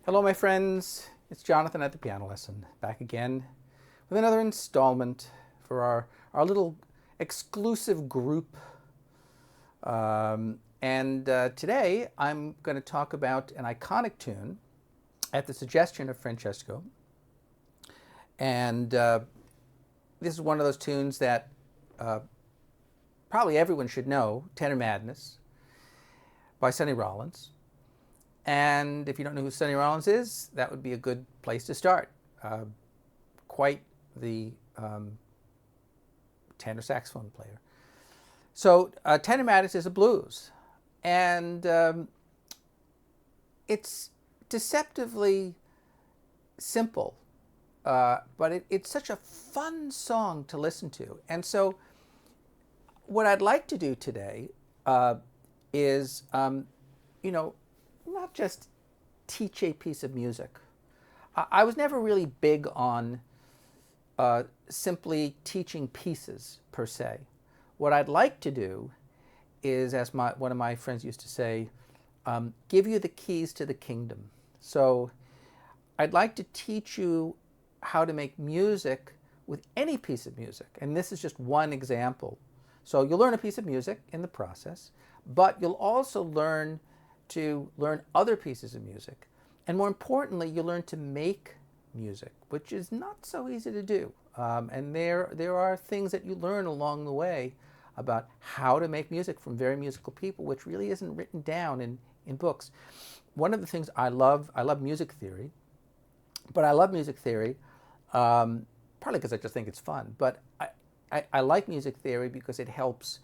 Hello, my friends. It's Jonathan at the Piano Lesson, back again with another installment for our little exclusive group. Today I'm going to talk about an iconic tune at the suggestion of Francesco. And this is one of those tunes that probably everyone should know, Tenor Madness by Sonny Rollins. And if you don't know who Sonny Rollins is, that would be a good place to start. Quite the tenor saxophone player. So Tenor Madness is a blues. And it's deceptively simple, but it's such a fun song to listen to. And so what I'd like to do today is, not just teach a piece of music. I was never really big on simply teaching pieces per se. What I'd like to do is, as one of my friends used to say, give you the keys to the kingdom. So I'd like to teach you how to make music with any piece of music. And this is just one example. So you'll learn a piece of music in the process, but you'll also learn to learn other pieces of music. And more importantly, you learn to make music, which is not so easy to do. And there are things that you learn along the way about how to make music from very musical people, which really isn't written down in books. One of the things I love music theory, but I love music theory partly because I just think it's fun, but I like music theory because it helps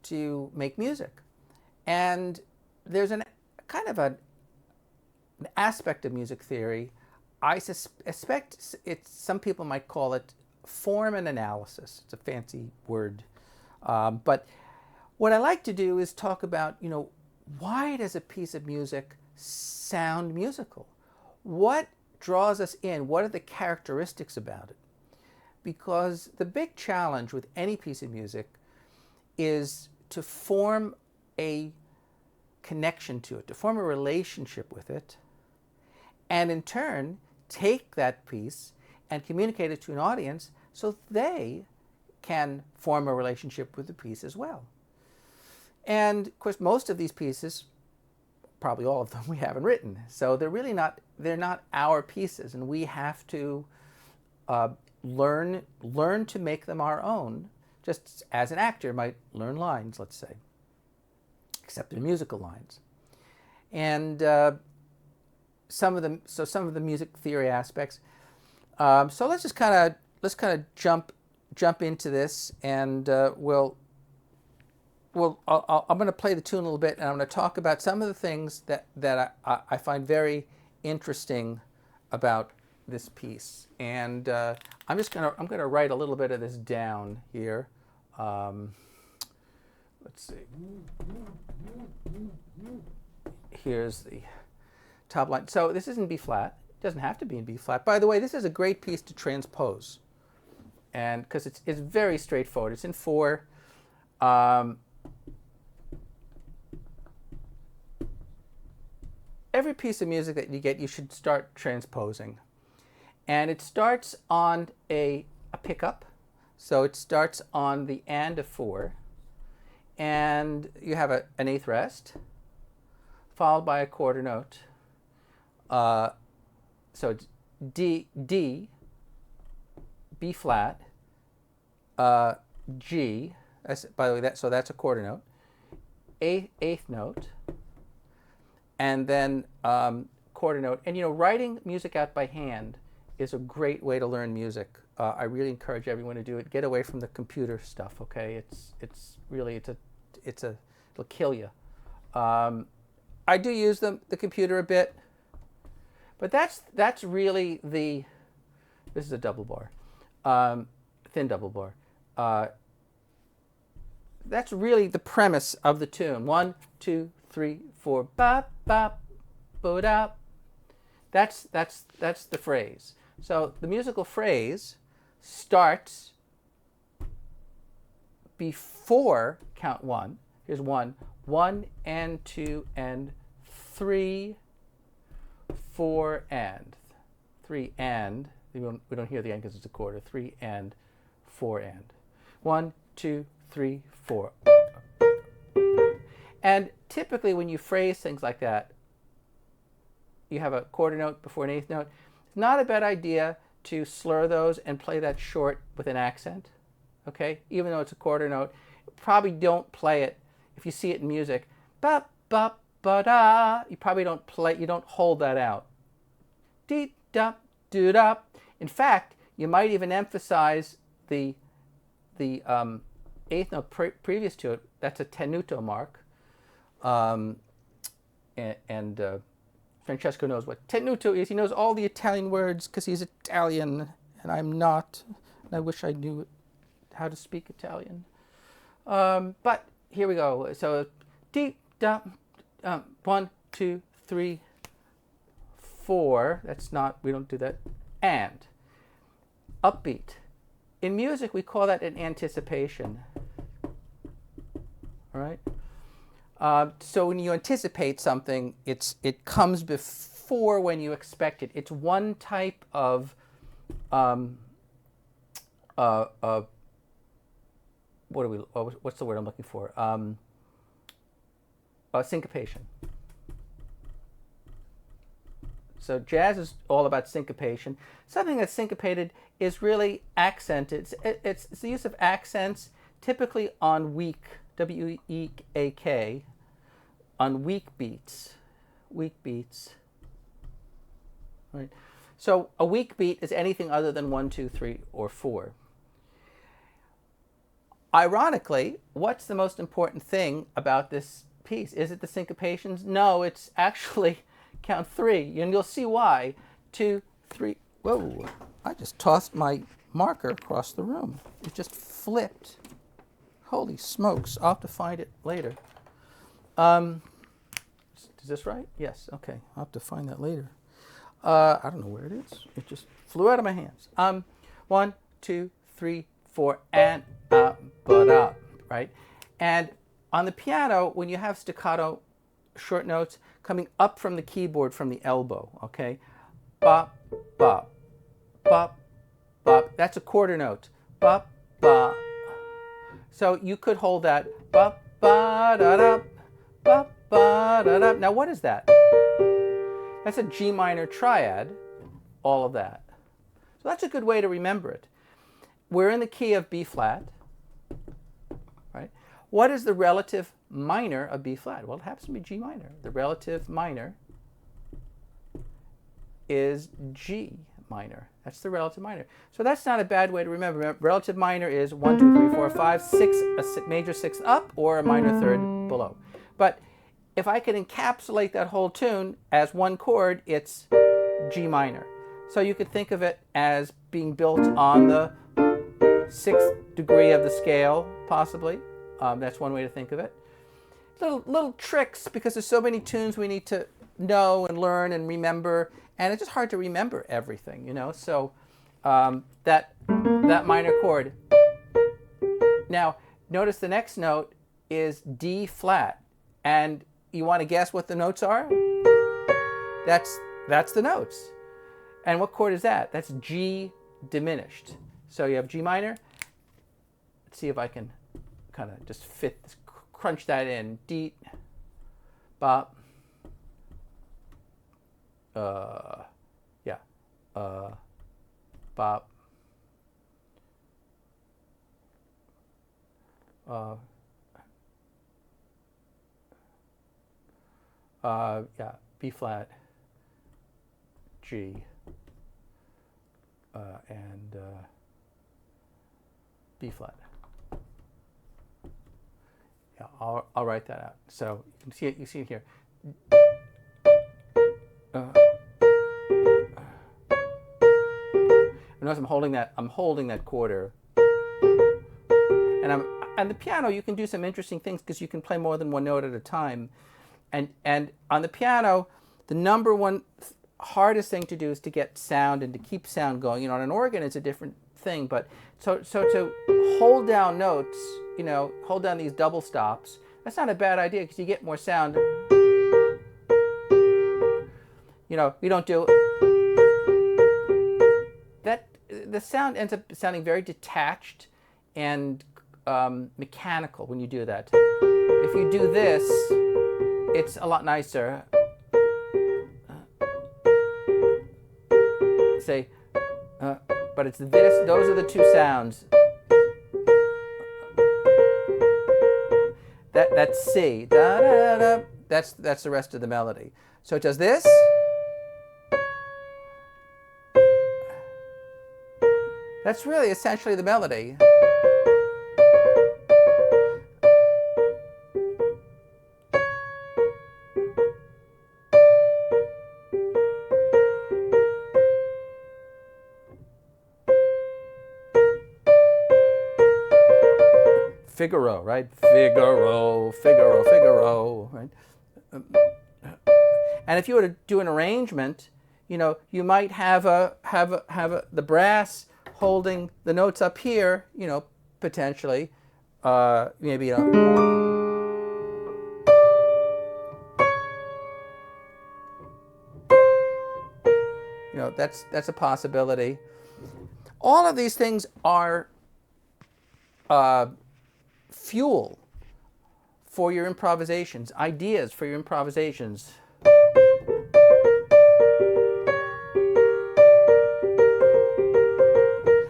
to make music. And there's an aspect of music theory, I suspect some people might call it form and analysis. It's a fancy word. But what I like to do is talk about, why does a piece of music sound musical? What draws us in? What are the characteristics about it? Because the big challenge with any piece of music is to form a connection to it, to form a relationship with it, and in turn take that piece and communicate it to an audience so they can form a relationship with the piece as well. And of course, most of these pieces, probably all of them, we haven't written. So they're not our pieces, and we have to learn to make them our own, just as an actor might learn lines, let's say, except they're musical lines. And some of the music theory aspects. So let's kind of jump into this, and I'm going to play the tune a little bit, and I'm going to talk about some of the things that I find very interesting about this piece. And I'm going to write a little bit of this down here. Let's see. Here's the top line. So this is in B flat. It doesn't have to be in B flat. By the way, this is a great piece to transpose, and because it's very straightforward. It's in 4. Every piece of music that you get, you should start transposing, and it starts on a pickup. So it starts on the and of 4. And you have an eighth rest, followed by a quarter note. So it's D, B flat, G. By the way, that's a quarter note. Eighth note, and then quarter note. And writing music out by hand is a great way to learn music. I really encourage everyone to do it. Get away from the computer stuff, okay? It'll kill you. I do use the computer a bit, but that's really this is a double bar, thin double bar. That's really the premise of the tune. 1, 2, 3, 4, ba ba bo da. That's the phrase. So the musical phrase starts before count 1. Here's 1, 1 and 2 and 3, 4 and. 3 and. We don't hear the and because it's a quarter. 3 and 4 and. 1, 2, 3, 4. And typically when you phrase things like that, you have a quarter note before an eighth note. It's not a bad idea to slur those and play that short with an accent. Okay? Even though it's a quarter note, probably don't play it if you see it in music. Ba ba ba da. You probably don't play. You don't hold that out. Dee da do da. In fact, you might even emphasize the eighth note previous to it. That's a tenuto mark. Francesco knows what tenuto is. He knows all the Italian words because he's Italian, and I'm not. And I wish I knew how to speak Italian. But here we go. So, D, da, 1, 2, 3, 4. That's not, we don't do that. And. Upbeat. In music, we call that an anticipation. All right? So when you anticipate something, it comes before when you expect it. It's one type of what's the word I'm looking for? Syncopation. So jazz is all about syncopation. Something that's syncopated is really accented. It's the use of accents, typically on weak, W-E-A-K, on weak beats. Weak beats. Right. So a weak beat is anything other than 1, 2, 3, or 4. Ironically, what's the most important thing about this piece? Is it the syncopations? No, it's actually count 3, and you'll see why. 2, 3. Whoa! I just tossed my marker across the room. It just flipped. Holy smokes! I'll have to find it later. Is this right? Yes. Okay. I'll have to find that later. I don't know where it is. It just flew out of my hands. 1, 2, 3, 4, and but up, right? And on the piano, when you have staccato short notes coming up from the keyboard from the elbow, okay? Bop, bop, bop, bop. That's a quarter note. Bop, bop. So you could hold that. Bop, ba, da, da, bop, ba, da, da. Now what is that? That's a G minor triad, all of that. So that's a good way to remember it. We're in the key of B flat, right? What is the relative minor of B flat? Well, it happens to be G minor. The relative minor is G minor. That's the relative minor. So that's not a bad way to remember. Relative minor is 1, 2, 3, 4, 5, 6, a major sixth up or a minor third below. But if I could encapsulate that whole tune as one chord, it's G minor. So you could think of it as being built on the 6th degree of the scale, possibly. That's one way to think of it. Little tricks, because there's so many tunes we need to know and learn and remember, and it's just hard to remember everything, you know. So that minor chord. Now, notice the next note is D flat, and you want to guess what the notes are? That's the notes. And what chord is that? That's G diminished. So you have G minor. Let's see if I can kind of just crunch that in. D, bop. Yeah. Bop. Yeah, B flat, G, and B flat. Yeah, I'll write that out. So you can see it. You see it here. Notice I'm holding that quarter, and on the piano you can do some interesting things because you can play more than one note at a time. And on the piano, the number one hardest thing to do is to get sound and to keep sound going. You know, on an organ it's a different thing, but so to hold down notes, you know, hold down these double stops, that's not a bad idea because you get more sound. You don't do that. The sound ends up sounding very detached and mechanical when you do that. If you do this, it's a lot nicer. Say, but it's this. Those are the two sounds. That's C. Da, da, da. That's the rest of the melody. So it does this. That's really essentially the melody. Figaro, right? Figaro, Figaro, Figaro, right? And if you were to do an arrangement, you might have the brass holding the notes up here, potentially, maybe, that's a possibility. All of these things are fuel for your improvisations, ideas for your improvisations.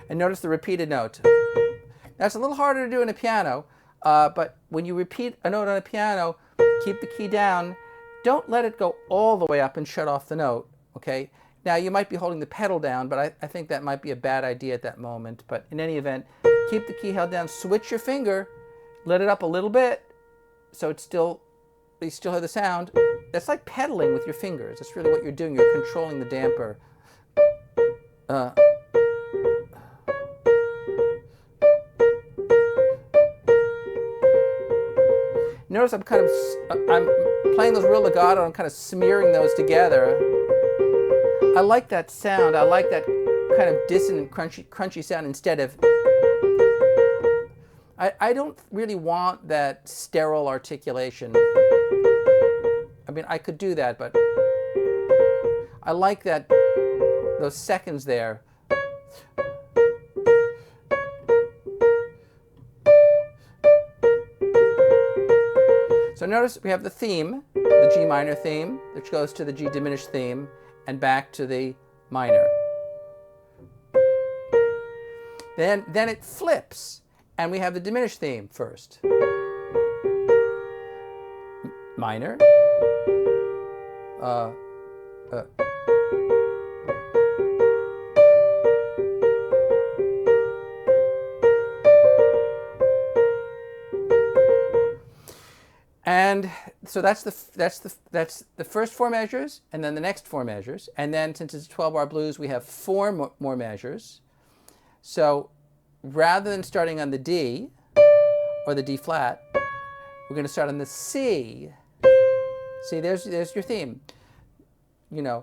And notice the repeated note. That's a little harder to do in a piano, but when you repeat a note on a piano, keep the key down. Don't let it go all the way up and shut off the note, okay? Now, you might be holding the pedal down, but I think that might be a bad idea at that moment. But in any event, keep the key held down, switch your finger, let it up a little bit, so you still have the sound. That's like pedaling with your fingers. That's really what you're doing. You're controlling the damper. Notice I'm playing those real legato. I'm kind of smearing those together. I like that sound. I like that kind of dissonant, crunchy sound instead of. I don't really want that sterile articulation. I mean, I could do that, but I like those seconds there. So notice we have the theme, the G minor theme, which goes to the G diminished theme, and back to the minor. Then it flips, and we have the diminished theme first. Minor. And so that's the first four measures, and then the next four measures, and then since it's a 12-bar blues, we have four more measures. So rather than starting on the D or the D flat, we're going to start on the C. See, there's your theme. The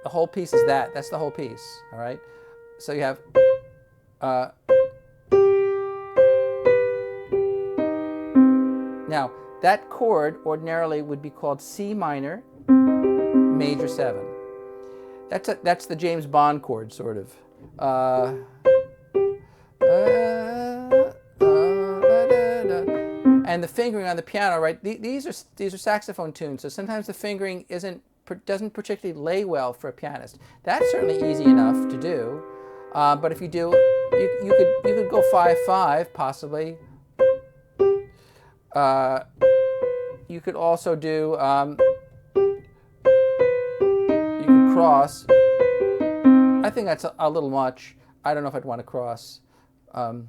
whole piece is that. That's the whole piece. All right. So you have. Now, that chord ordinarily would be called C minor, major 7. That's the James Bond chord, sort of. And the fingering on the piano, right? These are saxophone tunes, so sometimes the fingering doesn't particularly lay well for a pianist. That's certainly easy enough to do, but if you do, you could go 5/5 possibly. You could also do, you could cross. I think that's a little much. I don't know if I'd want to cross. You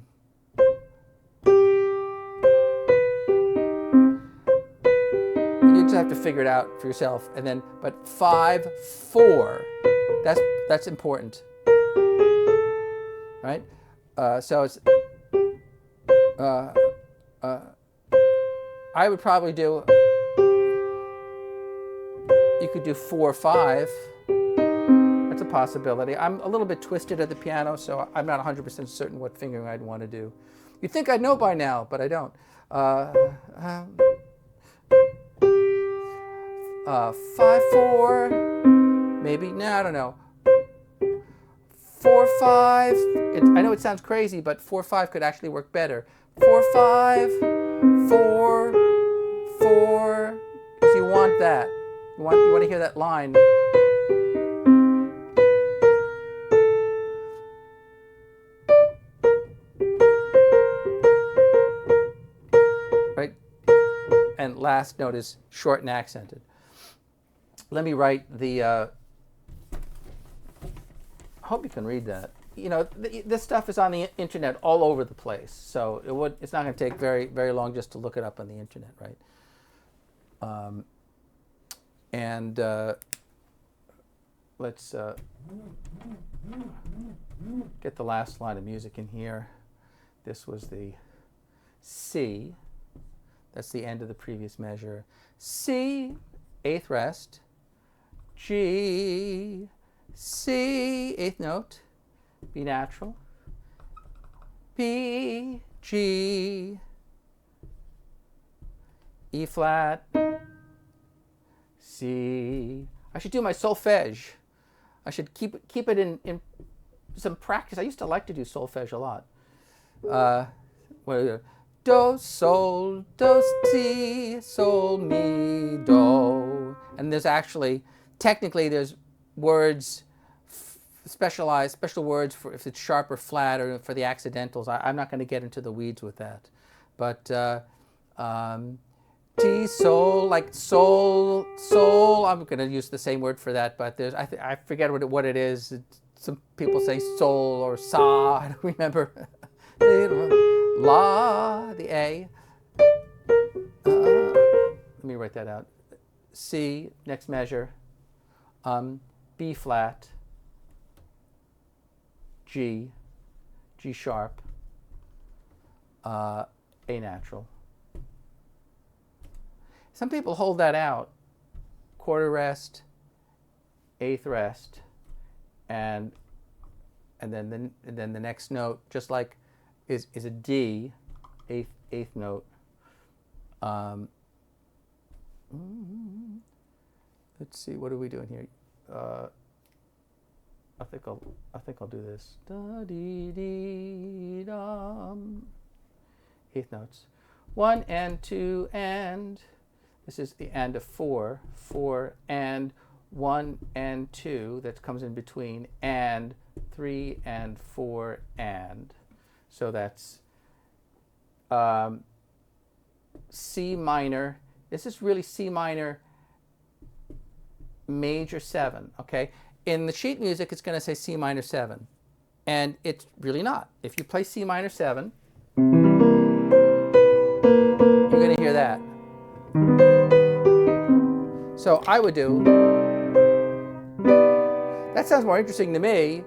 just have to figure it out for yourself. And then, but 5/4, that's important, right? So it's, I would probably do, you could do 4/5. That's a possibility. I'm a little bit twisted at the piano, so I'm not 100% certain what fingering I'd want to do. You'd think I'd know by now, but I don't. 5/4, maybe, no, I don't know. 4/5. I know it sounds crazy, but 4/5 could actually work better. 4/5, 4, 4, because you want that. You want to hear that line. Right? And last note is short and accented. Let me write the, I hope you can read that. You know, this stuff is on the internet all over the place, so it's not going to take very, very long just to look it up on the internet, right? Let's get the last line of music in here. This was the C. That's the end of the previous measure. C, eighth rest. G, C, eighth note. B natural. B, G, E flat, C. I should do my solfege. I should keep it in some practice. I used to like to do solfege a lot. Do, sol, do, si, sol, mi, do. And there's actually, technically, there's words, special words for if it's sharp or flat or for the accidentals. I'm not going to get into the weeds with that. But T, sol, like sol, I'm going to use the same word for that, but there's, I forget what it is. Some people say sol or sa, I don't remember. La, the A. Let me write that out. C, next measure. B flat. G, G sharp. A natural. Some people hold that out. Quarter rest, eighth rest, and then the next note, just like is a D, eighth note. Let's see, what are we doing here? I think I'll do this. Da dee dee dum. Eighth notes. 1 and 2 and. This is the and of 4. 4 and 1 and 2. That comes in between and 3 and 4 and. So that's C minor. This is really C minor major 7, okay? In the sheet music, it's going to say C minor 7, and it's really not. If you play C minor 7, you're going to hear that. So I would do, that sounds more interesting to me.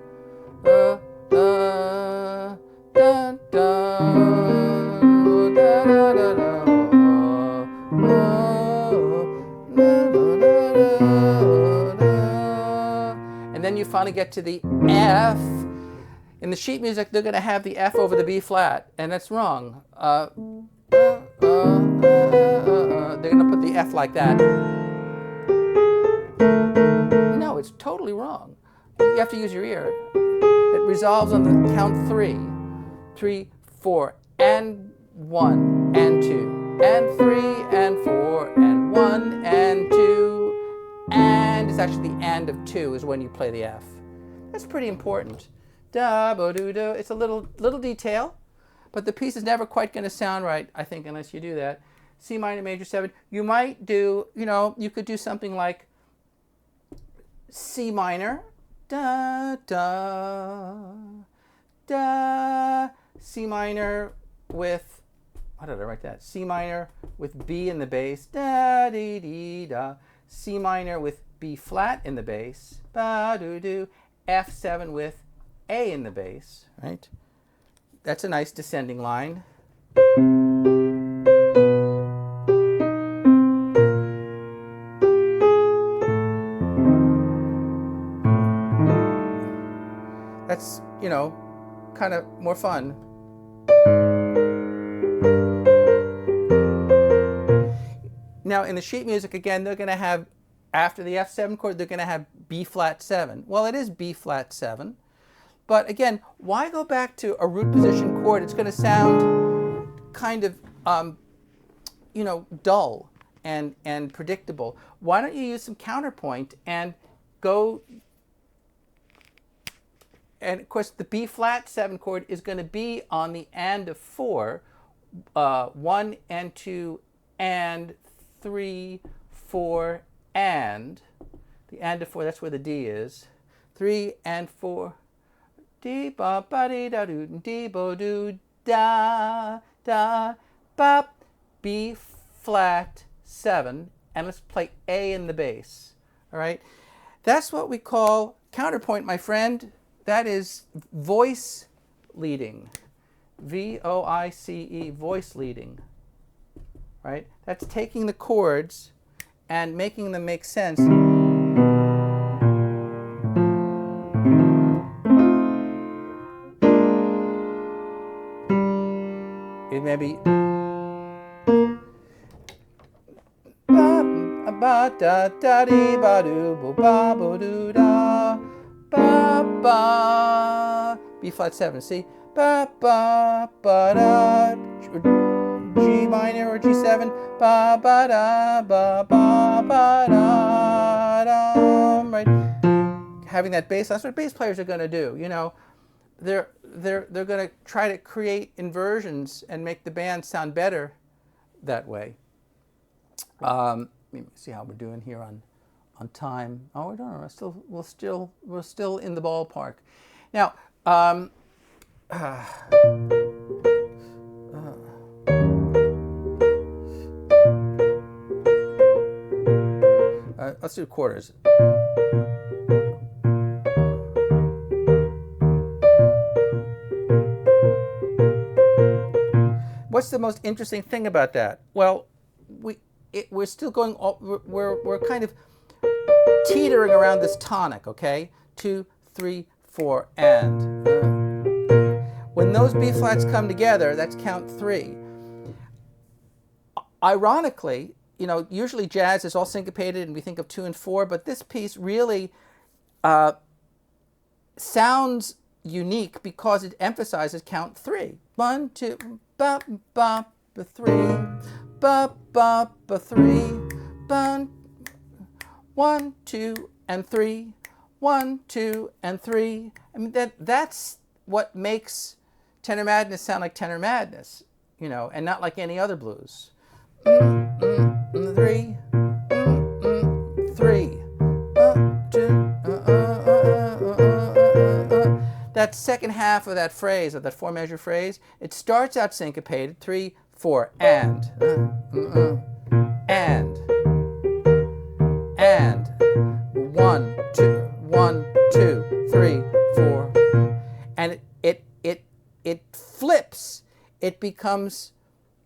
Dun, dun, dun, da, da, da, da. And then you finally get to the F. In the sheet music, they're going to have the F over the B flat, and that's wrong. They're going to put the F like that. No, it's totally wrong. You have to use your ear. It resolves on the count 3. 3, 4, and 1, and 2, and 3, and 4, and 1, and 2. And it's actually the and of 2 is when you play the F. That's pretty important. Da, bo, do, do. It's a little detail, but the piece is never quite going to sound right, I think, unless you do that. C minor major 7. You might do, you could do something like C minor, da, da, da, C minor with, how did I write that? C minor with B in the bass, da, dee, dee, da. C minor with B flat in the bass, ba, do, do. F7 with A in the bass, right? That's a nice descending line. That's, kind of more fun. Now, in the sheet music, again, they're going to have after the F7 chord, they're going to have B flat 7. Well, it is B flat 7. But again, why go back to a root position chord? It's going to sound kind of, dull and predictable. Why don't you use some counterpoint and go, and of course the B flat 7 chord is going to be on the and of 4, 1 and 2 and 3, 4 and, the and of 4, that's where the D is, 3 and 4, D ba ba dee da doo dee bo doo da da ba, B flat 7, and let's play A in the bass. All right, that's what we call counterpoint, my friend. That is voice leading, V-O-I-C-E, voice leading. Right, that's taking the chords and making them make sense. It may be ba da da dee ba doo bo ba bo doo da ba ba, B flat 7. See, ba ba ba da, G minor or G7, ba ba da ba ba ba da da. Right, having that bass. That's what bass players are going to do. They're going to try to create inversions and make the band sound better that way. Let me see how we're doing here on time. Oh, I don't know. We're still in the ballpark. Now, let's do quarters. What's the most interesting thing about that? Well, we're still going. We're kind of teetering around this tonic. Okay, 2, 3, 4, and. When those B flats come together, that's count 3. Ironically, usually jazz is all syncopated and we think of 2 and 4, but this piece really sounds unique because it emphasizes count 3. 1, 2, ba ba ba 3, ba ba ba 3, ba 1, 2, and 3, 1, 2, and 3. I mean that's what makes Tenor Madness sound like Tenor Madness, and not like any other blues. 3, 3, 2. That second half of that phrase, of that 4-measure phrase, it starts out syncopated, 3, 4, and 1, 2, 1, 2, 3, 4, and it flips. It becomes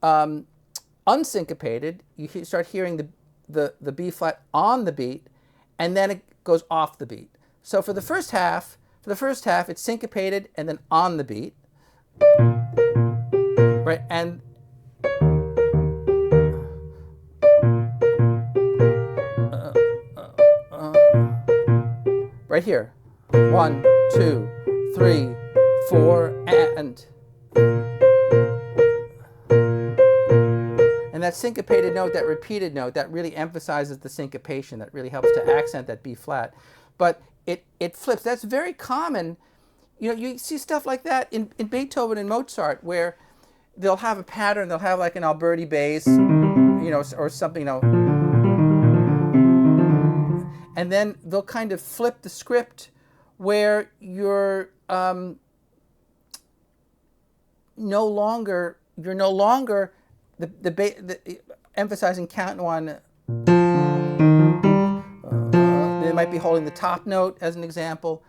unsyncopated. You start hearing the B flat on the beat, and then it goes off the beat. So for the first half, it's syncopated and then on the beat, right? And right here, 1, 2, 3, 4, and that syncopated note, that repeated note, that really emphasizes the syncopation. That really helps to accent that B flat. But it flips. That's very common. You see stuff like that in Beethoven and Mozart, where they'll have a pattern. They'll have like an Alberti bass, or something, and then they'll kind of flip the script where you're no longer the emphasizing count 1. They might be holding the top note as an example.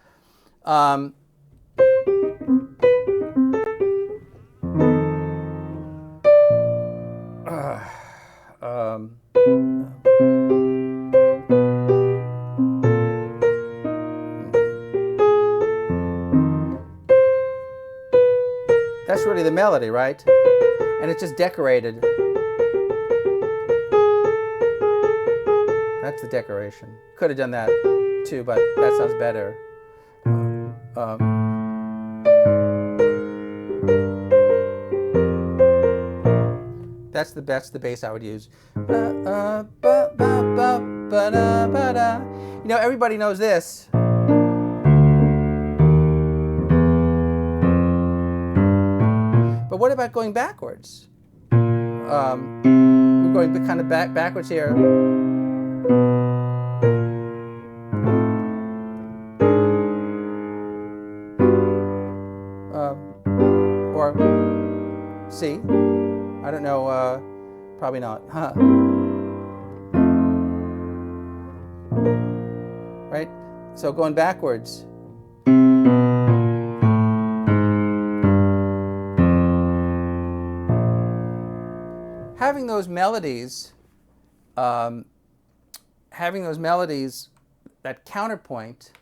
That's really the melody, right? And it's just decorated. that's the decoration. Could have done that too, but that sounds better. That's the bass I would use. You know, everybody knows this. But what about going backwards? We're going kind of backwards here. Or C. I don't know. Probably not. Huh? Right? So going backwards. Having those melodies, that counterpoint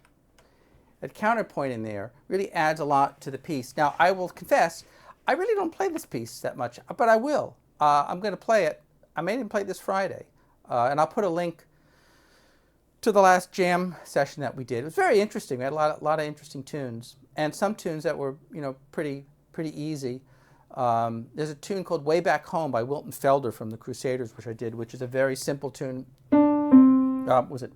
in there really adds a lot to the piece. Now, I will confess, I really don't play this piece that much, but I will. I'm going to play it. I may even play it this Friday, and I'll put a link to the last jam session that we did. It was very interesting. We had a lot of interesting tunes, and some tunes that were, you know, pretty easy. There's a tune called "Way Back Home" by Wilton Felder from the Crusaders, which I did, which is a very simple tune. Was it?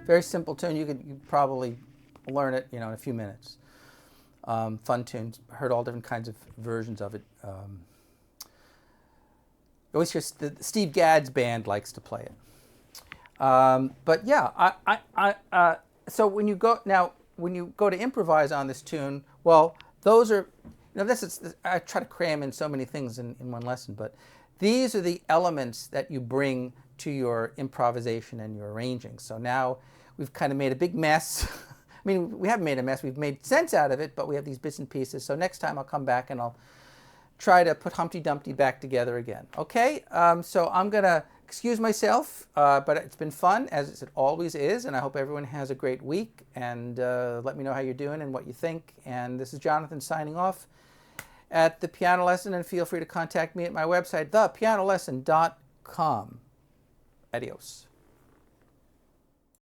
Very simple tune. You could probably learn it, you know, in a few minutes. Fun tunes. Heard all different kinds of versions of it. You always hear Steve Gadd's band likes to play it. But yeah, so when you go to improvise on this tune, well, those are, you know, I try to cram in so many things in one lesson, but these are the elements that you bring to your improvisation and your arranging. So now we've kind of made a big mess. I mean, we haven't made a mess. We've made sense out of it, but we have these bits and pieces. So next time I'll come back and I'll try to put Humpty Dumpty back together again. Okay, so I'm going to excuse myself, but it's been fun, as it always is, and I hope everyone has a great week, and let me know how you're doing and what you think. And this is Jonathan signing off at The Piano Lesson, and feel free to contact me at my website, thepianolesson.com. Adios.